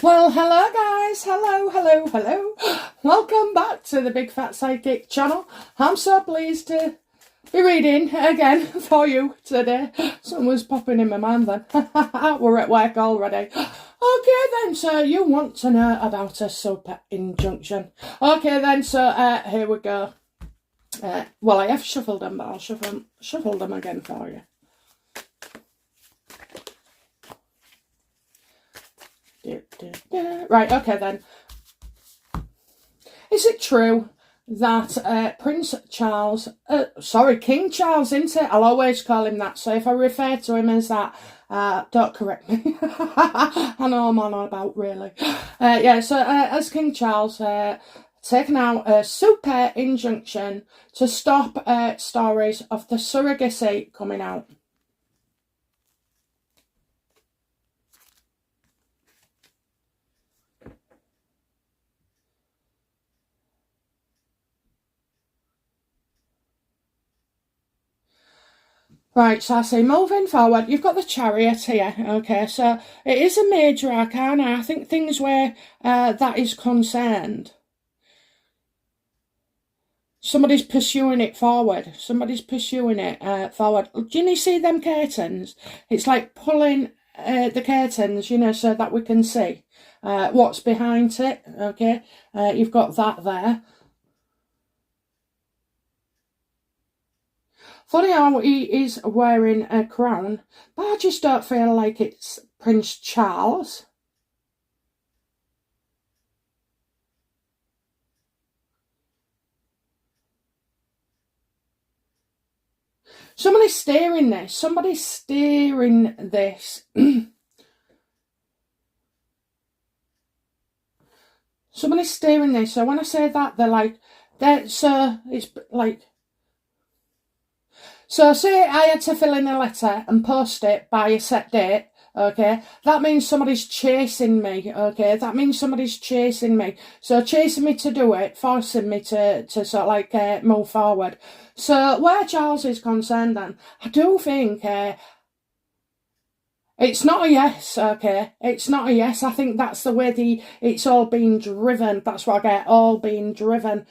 Well, hello guys, hello. Welcome back to the Big Fat Psychic channel. I'm so pleased to be reading again for you today. Something was popping in my mind then. We're at work already. Okay then, so you want to know about a super injunction. Okay then, so here we go. Well, I have shuffled them, but I'll shuffle them again for you. Right, okay then. Is it true that Prince Charles, King Charles, isn't it? I'll always call him that, so if I refer to him as that, don't correct me. I know I'm on about, really. Yeah, so as King Charles, taken out a super injunction to stop stories of the surrogacy coming out. Right, so I say moving forward, you've got the Chariot here, okay, so it is a major arcana. I think things where that is concerned, somebody's pursuing it forward, forward. Do you see them curtains? It's like pulling the curtains, you know, so that we can see what's behind it, okay, you've got that there. Funny how he is wearing a crown, but I just don't feel like it's Prince Charles. Somebody's steering this. Somebody's steering this. Somebody's steering this. So when I say that, they're like, so it's like, so say I had to fill in a letter and post it by a set date, okay, that means somebody's chasing me, okay, that means somebody's chasing me, so chasing me to do it, forcing me to sort of like move forward. So where Charles is concerned then, I do think it's not a yes, okay, it's not a yes. I think that's the way it's all being driven. That's what I get, all being driven.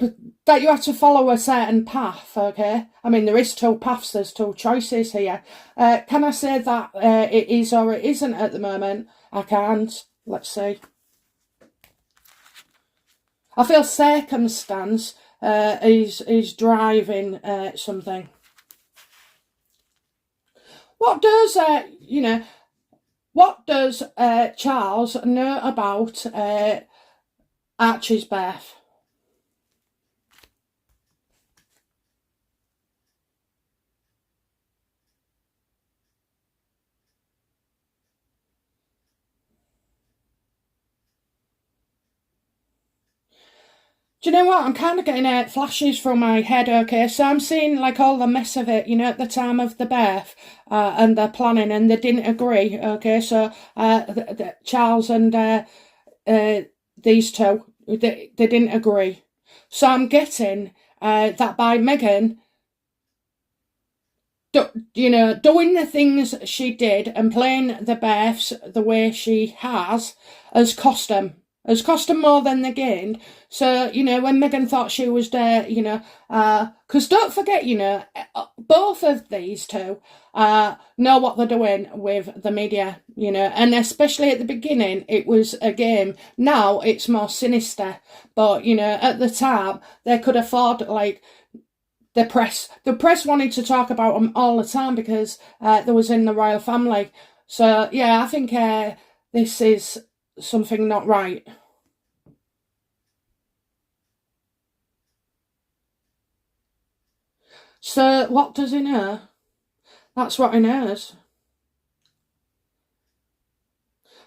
But that you have to follow a certain path, okay? I mean, there is two paths, there's two choices here. Can I say that it is or it isn't at the moment? I can't. Let's see. I feel circumstance is driving something. What does, what does Charles know about Archie's birth? Do you know what? I'm kind of getting flashes from my head, okay? So I'm seeing like all the mess of it, you know, at the time of the birth and the planning, and they didn't agree, okay? So Charles and these two, they didn't agree. So I'm getting that by Meghan, you know, doing the things she did and playing the births the way she has cost them. Has cost them more than they gained. So, you know, when Meghan thought she was there, you know, because don't forget, you know, both of these two know what they're doing with the media, you know, and especially at the beginning, it was a game. Now it's more sinister. But, you know, at the time, they could afford, like, the press wanted to talk about them all the time because they was in the royal family. So, yeah, I think this is something not right. So what does he know? That's what he knows.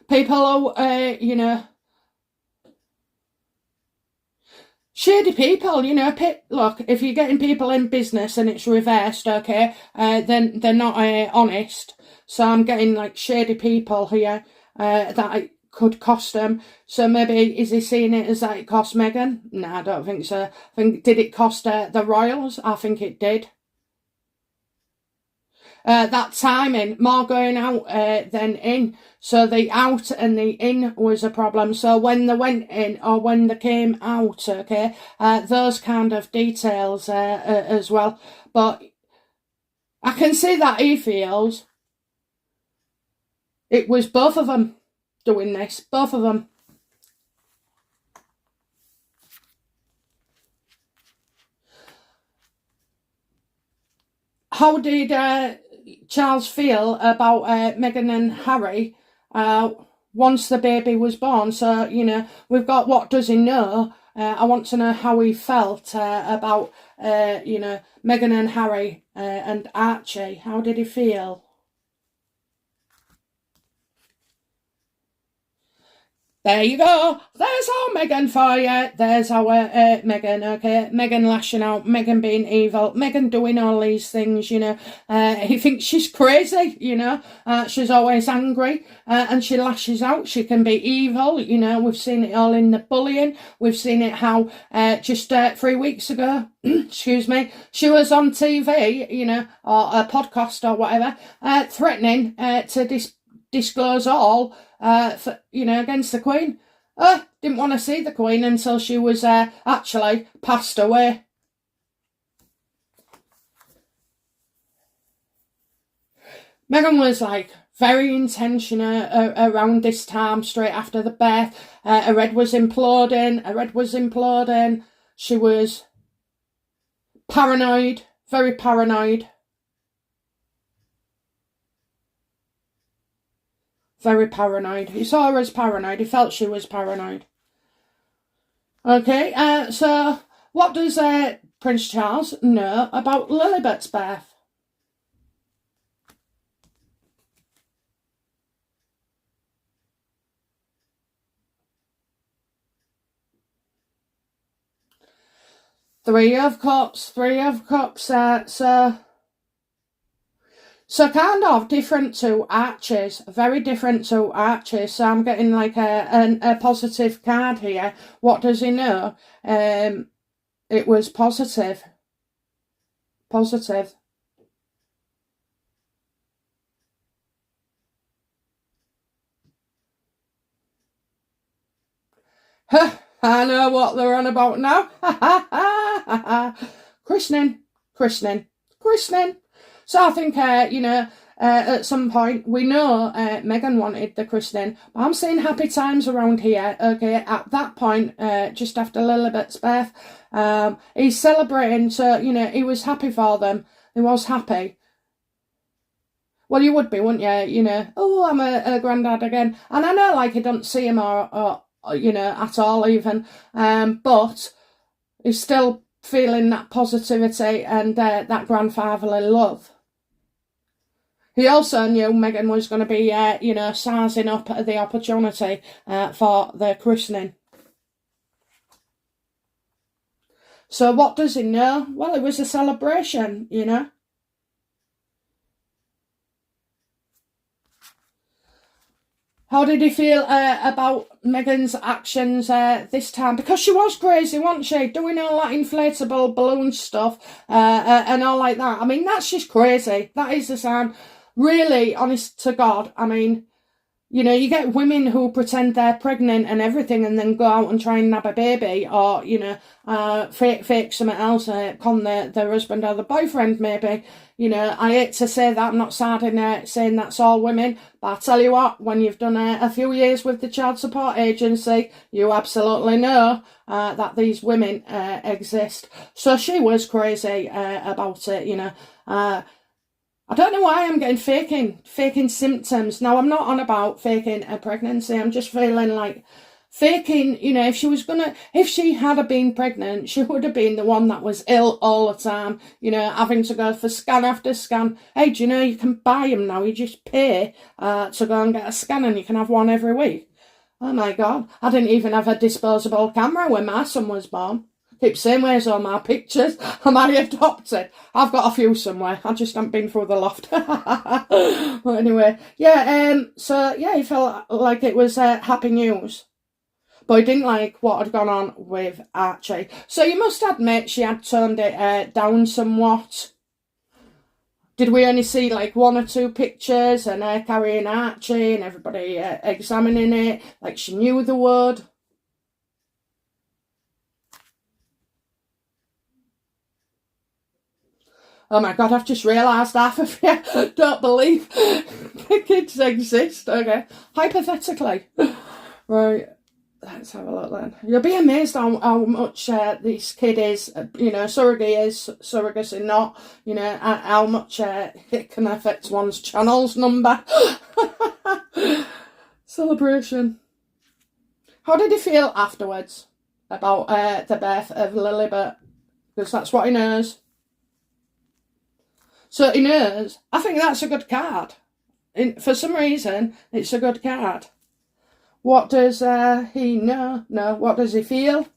People who, you know, shady people, you know, look, if you're getting people in business and it's reversed, okay, then they're not honest. So I'm getting like shady people here that could cost them. So maybe is he seeing it as that it cost Meghan? No, I don't think so. I think, did it cost the royals? I think it did. that timing, more going out than in. So the out and the in was a problem. So when they went in or when they came out, okay, those kind of details as well. But I can see that he feels it was both of them doing this, both of them. How did Charles feel about Meghan and Harry once the baby was born? So, you know, we've got what does he know. I want to know how he felt about, you know, Meghan and Harry and Archie. How did he feel? There you go. There's our Meghan for you. There's our Meghan, okay? Meghan lashing out, Meghan being evil, Meghan doing all these things, you know. He thinks she's crazy, you know. She's always angry and she lashes out. She can be evil, you know. We've seen it all in the bullying. We've seen it how just 3 weeks ago, excuse me, she was on TV, you know, or a podcast or whatever, threatening to disclose all for, you know, against the Queen. Didn't want to see the Queen until she was actually passed away. Meghan was like very intentional around this time, straight after the birth. Her head was imploding. She was paranoid, very paranoid. Very paranoid. He saw her as paranoid. He felt she was paranoid. Okay, so what does Prince Charles know about Lilibet's birth? Three of Cups, So kind of different to Archie's, very different to Archie's. So I'm getting like a positive card here. What does he know? It was positive. Positive. I know what they're on about now. Christening. So I think, you know, at some point, we know Meghan wanted the christening, but I'm seeing happy times around here, okay? At that point, just after Lilibet's birth, he's celebrating, so, you know, he was happy for them. He was happy. Well, you would be, wouldn't you? You know, oh, I'm a granddad again. And I know, like, he don't see him or you know, at all even, but he's still feeling that positivity and that grandfatherly love. He also knew Meghan was going to be, you know, sizing up the opportunity for the christening. So what does he know? Well, it was a celebration, you know. How did he feel about Meghan's actions this time? Because she was crazy, wasn't she? Doing all that inflatable balloon stuff and all like that. I mean, that's just crazy. That is the sign. Really, honest to God, I mean, you know, you get women who pretend they're pregnant and everything and then go out and try and nab a baby or, you know, fake something else, con their husband or the boyfriend maybe. You know, I hate to say that, I'm not sad in saying that's all women, but I tell you what, when you've done a few years with the Child Support Agency, you absolutely know that these women exist. So she was crazy about it, you know. I don't know why I'm getting faking symptoms. Now, I'm not on about faking a pregnancy. I'm just feeling like faking, you know, if she had been pregnant, she would have been the one that was ill all the time, you know, having to go for scan after scan. Hey, do you know you can buy them now? You just pay to go and get a scan and you can have one every week. Oh my God. I didn't even have a disposable camera when my son was born. Keep saying, where's all my pictures? Am I adopted? I've got a few somewhere. I just haven't been through the loft. But anyway, yeah, so yeah, he felt like it was happy news. But he didn't like what had gone on with Archie. So you must admit she had turned it down somewhat. did we only see like 1 or 2 pictures and her carrying Archie and everybody examining it like she knew they would? Oh my God, I've just realised half of you don't believe the kids exist. Okay, hypothetically. Right, let's have a look then. You'll be amazed how much this kid is, you know, surrogate is, surrogacy not, you know, how much it can affect one's channel's number. Celebration. How did he feel afterwards about the birth of Lilibet? Because that's what he knows. So he knows. I think that's a good card. For some reason, it's a good card. What does he know? No, what does he feel?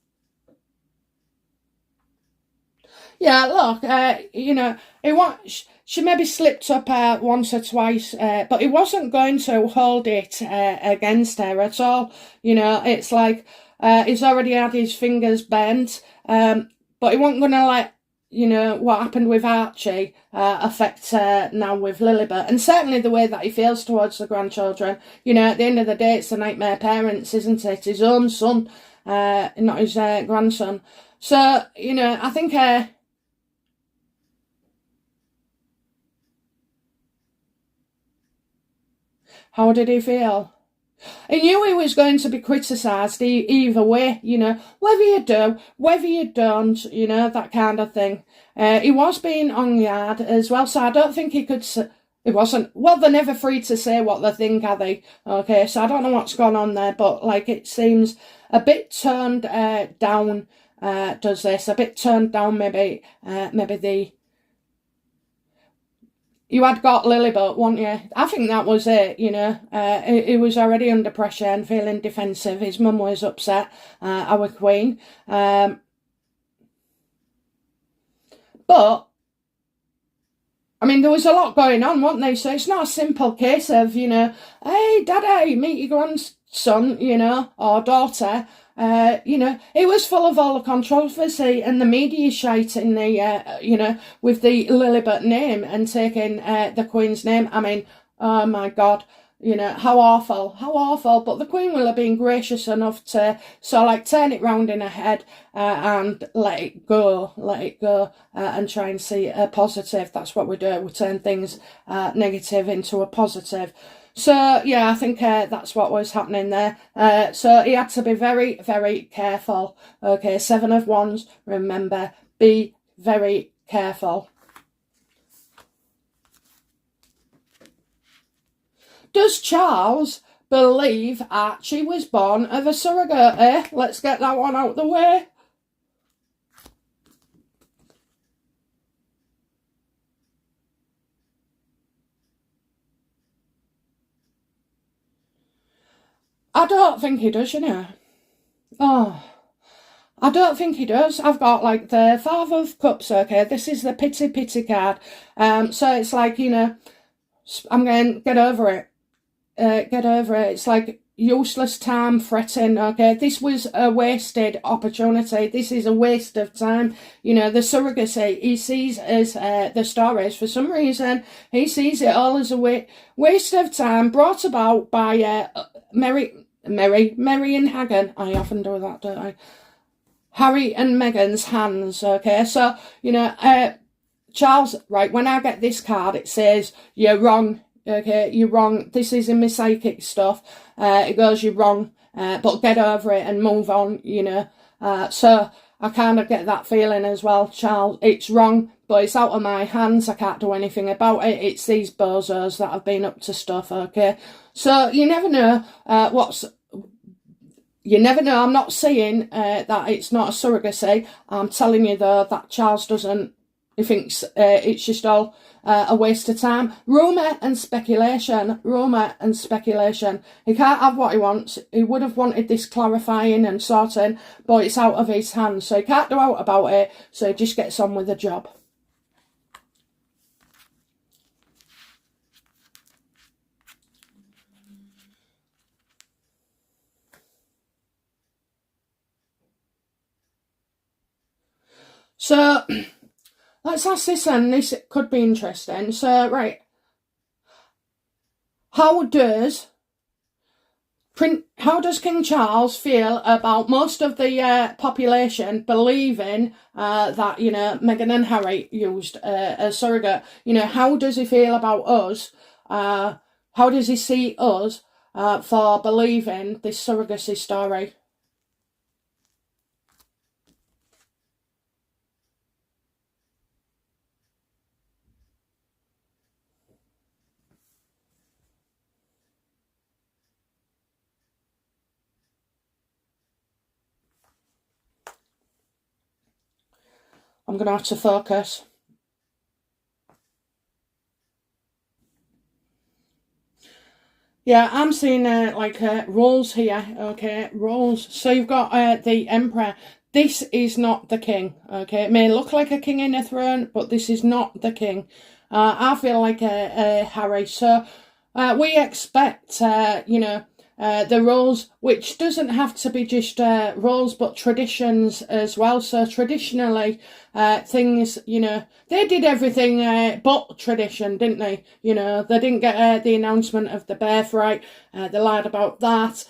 Yeah, look, you know, she maybe slipped up once or twice, but he wasn't going to hold it against her at all. You know, it's like he's already had his fingers bent, but he wasn't going to let, you know, what happened with Archie affect now with Lilibet. And certainly the way that he feels towards the grandchildren. You know, at the end of the day, it's the nightmare parents, isn't it? His own son, not his grandson. So, you know, I think... how did he feel? He knew he was going to be criticised either way, you know, whether you do, whether you don't, you know, that kind of thing. He was being on guard as well, so I don't think he could... It wasn't... Well, they're never free to say what they think, are they? Okay, so I don't know what's gone on there, but, like, it seems a bit turned down, does this. A bit turned down, maybe the... You had got Lilibet, weren't you? I think that was it, you know. He was already under pressure and feeling defensive. His mum was upset, our queen. But, I mean, there was a lot going on, wasn't there? So it's not a simple case of, you know, hey, daddy, meet your grandson, you know, or daughter. You know, it was full of all the controversy and the media shite in the, you know, with the Lilibet name and taking the Queen's name. I mean, oh my God, you know, how awful. But the Queen will have been gracious enough to, so like, turn it round in her head and let it go, and try and see a positive. That's what we do. We turn things negative into a positive. So, yeah, I think that's what was happening there. So he had to be very, very careful. Okay, 7 of Wands, remember, be very careful. Does Charles believe Archie was born of a surrogate? Let's get that one out the way. I don't think he does, you know. Oh, I don't think he does. I've got, like, the 5 of Cups, okay? This is the pity card. So it's like, you know, I'm going, get over it. Get over it. It's like useless time, fretting, okay? This was a wasted opportunity. This is a waste of time. You know, the surrogacy, he sees as the stories. For some reason, he sees it all as a waste of time brought about by Mary and Hagan. I often do that, don't I? Harry and Meghan's hands, okay? So, you know, Charles, right, when I get this card, it says, you're wrong, okay? You're wrong. This is in my psychic stuff. It goes, you're wrong, but get over it and move on, you know? So I kind of get that feeling as well, Charles. It's wrong, but it's out of my hands. I can't do anything about it. It's these bozos that have been up to stuff, okay? So you never know you never know. I'm not saying that it's not a surrogacy. I'm telling you, though, that Charles doesn't. He thinks it's just all a waste of time. Rumour and speculation. He can't have what he wants. He would have wanted this clarifying and sorting, but it's out of his hands. So he can't do out about it. So he just gets on with the job. So, let's ask this then. This could be interesting. So, right. How does King Charles feel about most of the population believing that, you know, Meghan and Harry used a surrogate? You know, how does he feel about us? How does he see us for believing this surrogacy story? I'm going to have to focus. Yeah, I'm seeing roles here, okay, roles. So you've got the Emperor. This is not the king, okay? It may look like a king in a throne, but this is not the king. I feel like a Harry. So we expect, you know, the roles, which doesn't have to be just roles, but traditions as well. So traditionally, things, you know, they did everything but tradition, didn't they? You know, they didn't get the announcement of the birthright. They lied about that.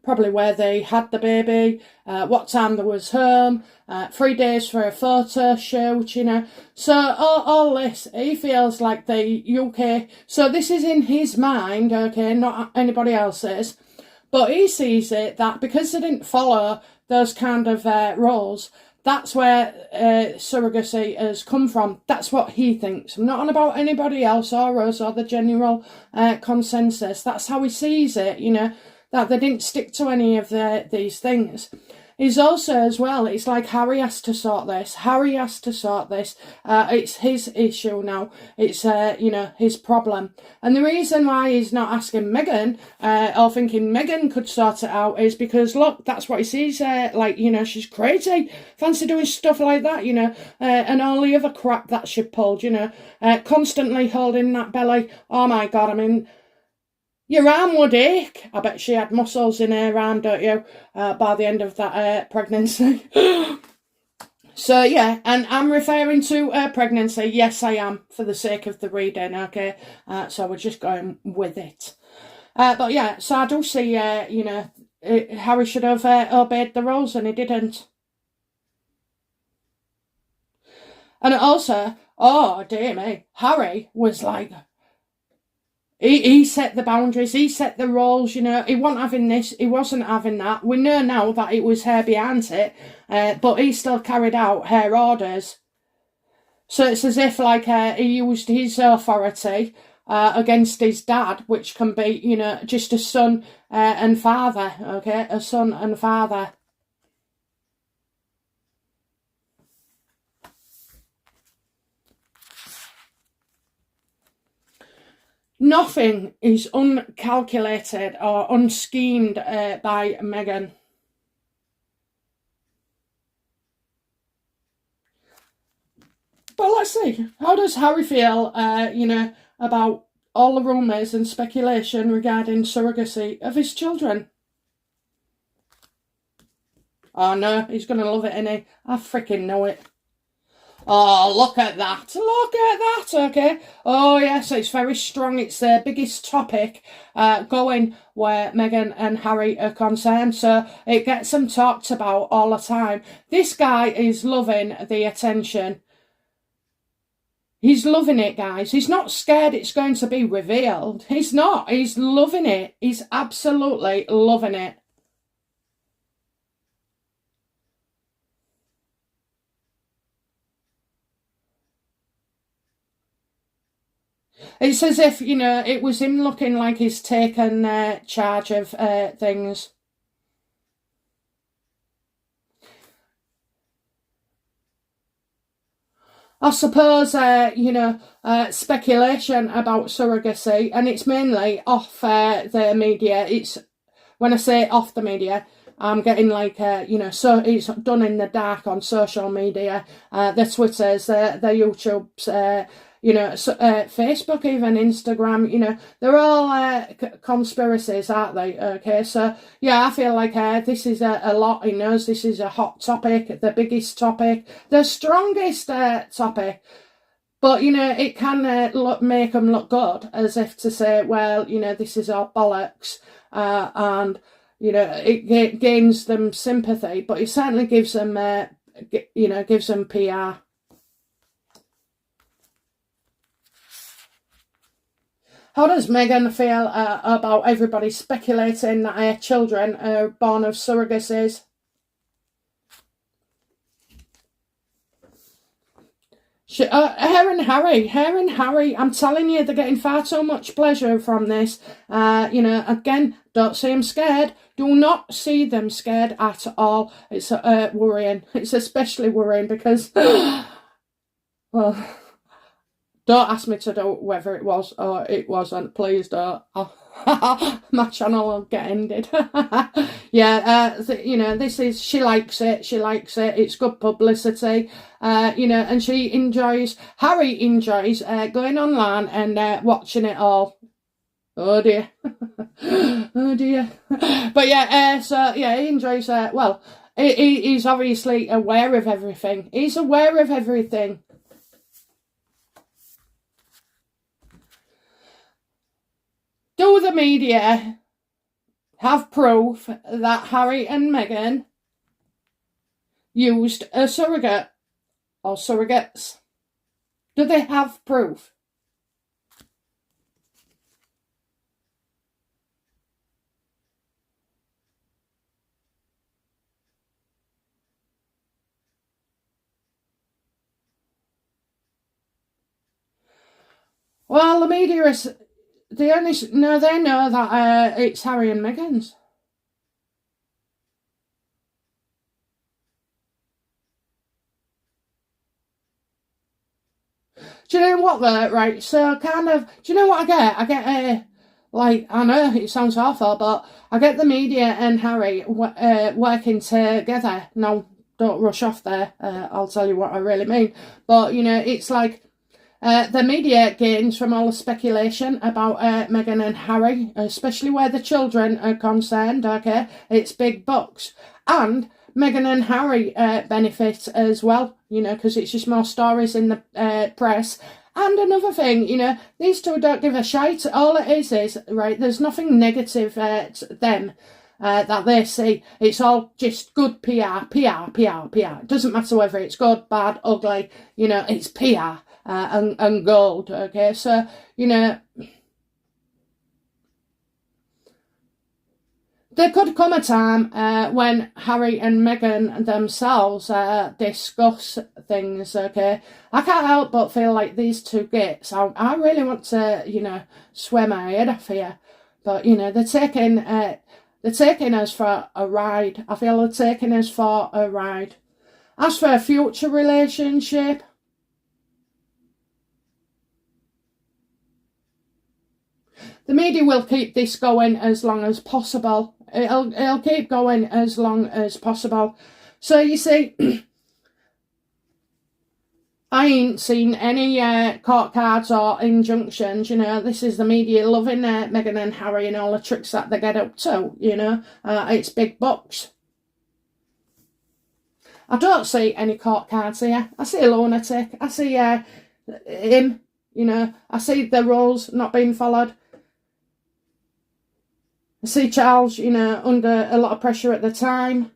Probably where they had the baby, what time they was home, 3 days for a photo shoot, you know. So all this, he feels like the UK. So this is in his mind, okay, not anybody else's. But he sees it that because they didn't follow those kind of roles, that's where surrogacy has come from. That's what he thinks. I'm not on about anybody else or us or the general consensus. That's how he sees it, you know, that they didn't stick to any of these things. He's also, as well, it's like Harry has to sort this. Harry has to sort this. It's his issue now. It's, you know, his problem. And the reason why he's not asking Meghan, or thinking Meghan could sort it out, is because, look, that's what he sees. Like, you know, she's crazy. Fancy doing stuff like that, you know, and all the other crap that she pulled, you know, constantly holding that belly. Oh, my God, I mean, your arm would ache. I bet she had muscles in her arm, don't you, by the end of that pregnancy. So, yeah, and I'm referring to pregnancy. Yes, I am, for the sake of the reading, okay? So we're just going with it. But, yeah, so I do see, you know, Harry should have obeyed the rules, and he didn't. And also, oh, dear me, Harry was like... He set the boundaries, he set the rules, you know, he wasn't having this, he wasn't having that. We know now that it was her behind it, but he still carried out her orders. So it's as if, like, he used his authority against his dad, which can be, you know, just a son and father, okay, a son and father. Nothing is uncalculated or unschemed by Meghan. But let's see. How does Harry feel, you know, about all the rumours and speculation regarding surrogacy of his children? Oh no, he's going to love it, innit? I freaking know it. Oh, look at that. Look at that, okay? Oh, yes, it's very strong. It's the biggest topic going where Meghan and Harry are concerned. So it gets them talked about all the time. This guy is loving the attention. He's loving it, guys. He's not scared it's going to be revealed. He's not. He's loving it. He's absolutely loving it. It's as if, you know, it was him looking like he's taken charge of things. I suppose, you know, speculation about surrogacy, and it's mainly off the media. It's, when I say off the media, I'm getting like, you know, so it's done in the dark on social media, the Twitters, the YouTubes, you know, Facebook, even Instagram, you know, they're all conspiracies, aren't they? Okay, so yeah, I feel like this is a lot in us. This is a hot topic, the biggest topic, the strongest topic. But, you know, it can make them look good, as if to say, well, you know, this is all bollocks, and, you know, it gains them sympathy, but it certainly gives them, you know, gives them PR. How does Meghan feel about everybody speculating that her children are born of surrogacies? Her and Harry, I'm telling you, they're getting far too much pleasure from this. You know, again, don't see them scared. Do not see them scared at all. It's worrying. It's especially worrying because, well, don't ask me to do whether it was or it wasn't. Please don't. My channel will get ended. Yeah, you know, this is, she likes it. She likes it. It's good publicity. You know, and she enjoys, Harry enjoys going online and watching it all. Oh dear. Oh dear. But yeah, so yeah, he enjoys, well, he's obviously aware of everything. He's aware of everything. Do the media have proof that Harry and Meghan used a surrogate or surrogates? Do they have proof? Well, the media is... they know that it's Harry and Meghan's. Do you know what though? Right, so kind of, do you know what I get? I get like, I know it sounds awful, but I get the media and Harry working together. No, don't rush off there. I'll tell you what I really mean. But, you know, it's like, the media gains from all the speculation about Meghan and Harry, especially where the children are concerned, okay? It's big bucks. And Meghan and Harry benefit as well, you know, because it's just more stories in the press. And another thing, you know, these two don't give a shite. All it is, right, there's nothing negative to them that they see. It's all just good PR. It doesn't matter whether it's good, bad, ugly, you know, it's PR. And gold, okay? So, you know, there could come a time when Harry and Meghan themselves discuss things, okay? I can't help but feel like these two gits, I really want to, you know, swear my head off here. But, you know, they're taking us for a ride. I feel they're taking us for a ride. As for a future relationship, the media will keep this going as long as possible. It'll keep going as long as possible. So you see, I ain't seen any court cards or injunctions, you know. This is the media loving Meghan and Harry and all the tricks that they get up to, you know. It's big bucks. I don't see any court cards here. I see a lunatic. I see him, you know. I see the rules not being followed. I see Charles, you know, under a lot of pressure at the time.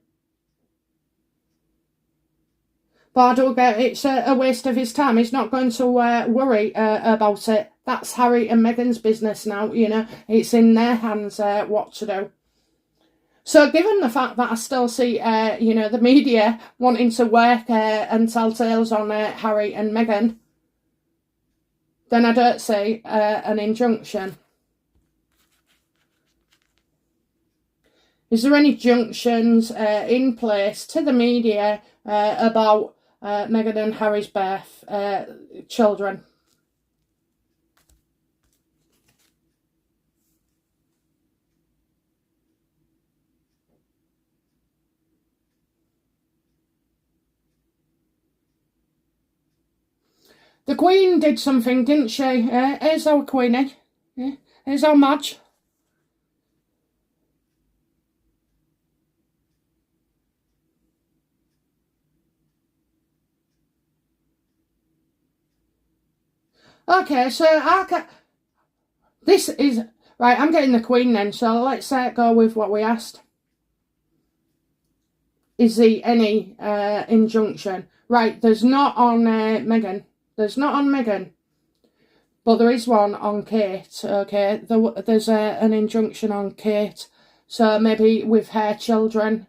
But I do get it's a waste of his time. He's not going to worry about it. That's Harry and Meghan's business now, you know. It's in their hands what to do. So given the fact that I still see, you know, the media wanting to work and tell tales on Harry and Meghan, then I don't see an injunction. Is there any junctions in place to the media about Meghan and Harry's birth children? The Queen did something, didn't she? Here's our Queenie. Yeah. Here's our Madge. Okay, so this is... Right, I'm getting the Queen then, so let's go with what we asked. Is there any injunction? Right, there's not on Meghan. There's not on Meghan. But there is one on Kate, okay? There's an injunction on Kate. So maybe with her children.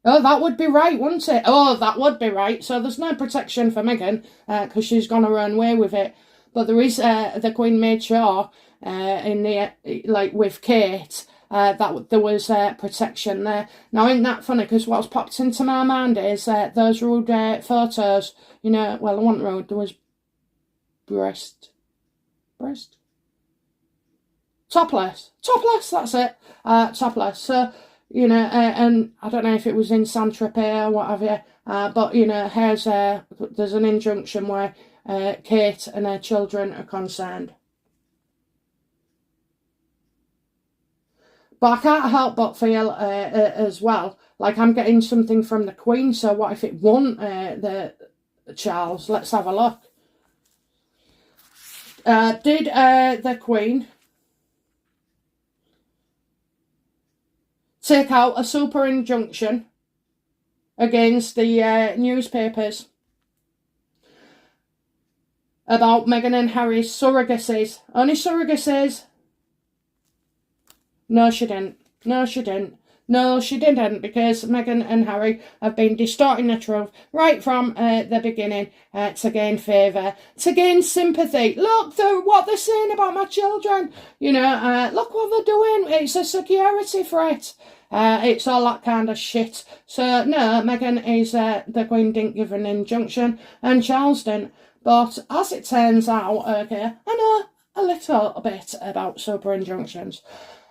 Oh, that would be right, wouldn't it? Oh, that would be right. So there's no protection for Meghan because she's gone her own way with it. But there is, the Queen made sure in the, like with Kate, that there was protection there. Now, isn't that funny? Because what's popped into my mind is those rude photos, you know, well, I wasn't rude, there was breast, topless, that's it, topless. So, you know, and I don't know if it was in Saint-Tropez or what have you, but, you know, there's an injunction where Kate and her children are concerned. But I can't help but feel as well, like I'm getting something from the Queen, so what if it wasn't the Charles? Let's have a look. Did the Queen take out a super injunction against the newspapers about Meghan and Harry's surrogacies? Only surrogacies? No, she didn't. No, she didn't. No, she didn't, because Meghan and Harry have been distorting the truth right from the beginning to gain favour, to gain sympathy. Look, what they're saying about my children. You know, look what they're doing. It's a security threat. It's all that kind of shit. So, no, Meghan is, the Queen didn't give an injunction, and Charles didn't. But as it turns out, okay, I know a little bit about super injunctions.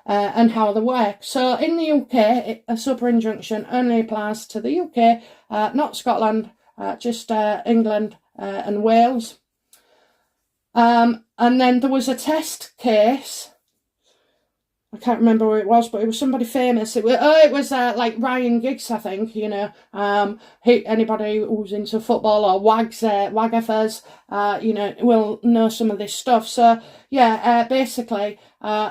And how they work. So in the UK, a super injunction only applies to the UK, not Scotland, just England and Wales. And then there was a test case. I can't remember who it was, but it was somebody famous. It was like Ryan Giggs, I think, you know. Anybody who's into football or Wagathers, you know, will know some of this stuff. So, yeah, basically,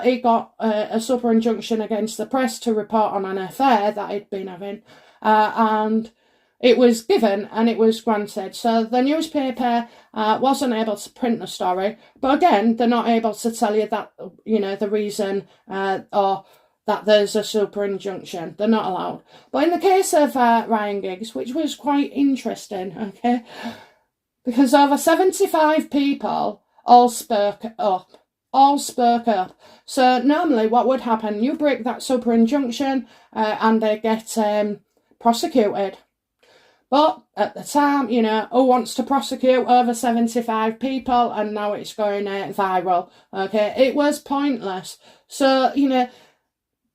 he got a super injunction against the press to report on an affair that he'd been having. And it was given and it was granted. So the newspaper wasn't able to print the story. But again, they're not able to tell you that, you know, the reason or that there's a super injunction. They're not allowed. But in the case of Ryan Giggs, which was quite interesting, okay, because over 75 people all spoke up. So normally what would happen, you break that super injunction and they get prosecuted. But at the time, you know, who wants to prosecute over 75 people, and now it's going viral, okay? It was pointless. So, you know,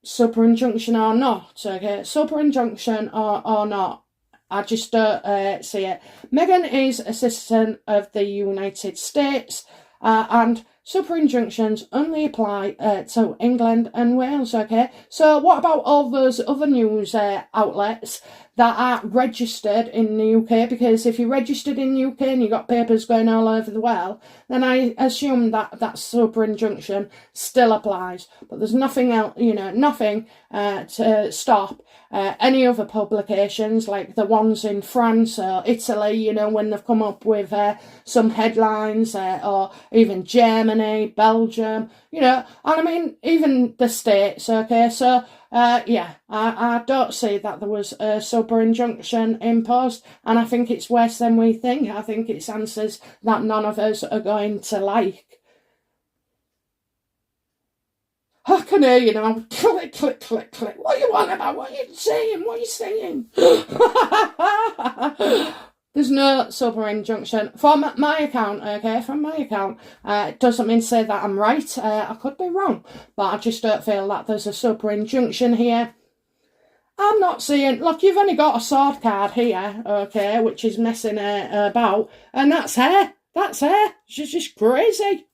super injunction or not, okay? Super injunction or not, I just don't see it. Meghan is a citizen of the United States, and super injunctions only apply to England and Wales, okay? So what about all those other news outlets that are registered in the UK? Because if you're registered in the UK and you've got papers going all over the world, then I assume that that super injunction still applies. But there's nothing else, you know, nothing to stop any other publications like the ones in France or Italy, you know, when they've come up with some headlines, or even Germany, Belgium, you know, and I mean, even the States, okay? So, yeah, I don't see that there was a super injunction imposed, and I think it's worse than we think. I think it's answers that none of us are going to like. I can hear you now. Click, click, click, click. What are you on about? What are you saying? What are you saying? There's no super injunction. From my account, okay? From my account. It doesn't mean to say that I'm right. I could be wrong. But I just don't feel that there's a super injunction here. I'm not seeing... Look, you've only got a sword card here, okay? Which is messing about. And that's her. That's her. She's just crazy.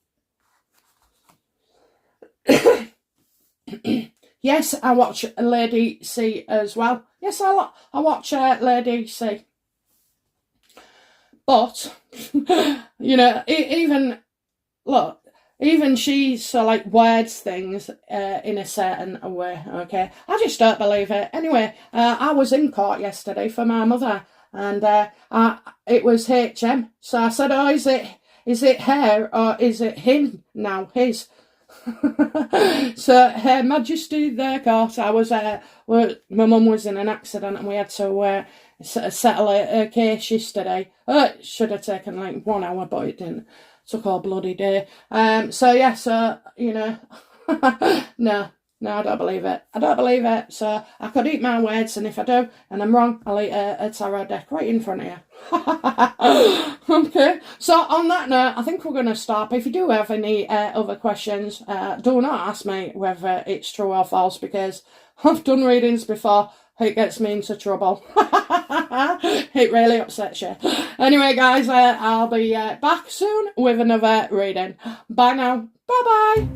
Yes, I watch Lady C as well. Yes, I watch Lady C. But, you know, even she so like words things in a certain way, okay? I just don't believe it. Anyway, I was in court yesterday for my mother, and it was HM. So I said, oh, is it her or is it him now? His. So Her Majesty the court, I was my mum was in an accident and we had to settle a case yesterday. It should have taken like 1 hour, but it didn't. It took all bloody day. So yeah, so you know, no, I don't believe it. I don't believe it. So I could eat my words, and if I do and I'm wrong, I'll eat a tarot deck right in front of you. Okay, so on that note, I think we're going to stop. If you do have any other questions, do not ask me whether it's true or false, because I've done readings before. It gets me into trouble. It really upsets you. Anyway, guys, I'll be back soon with another reading. Bye now. Bye-bye.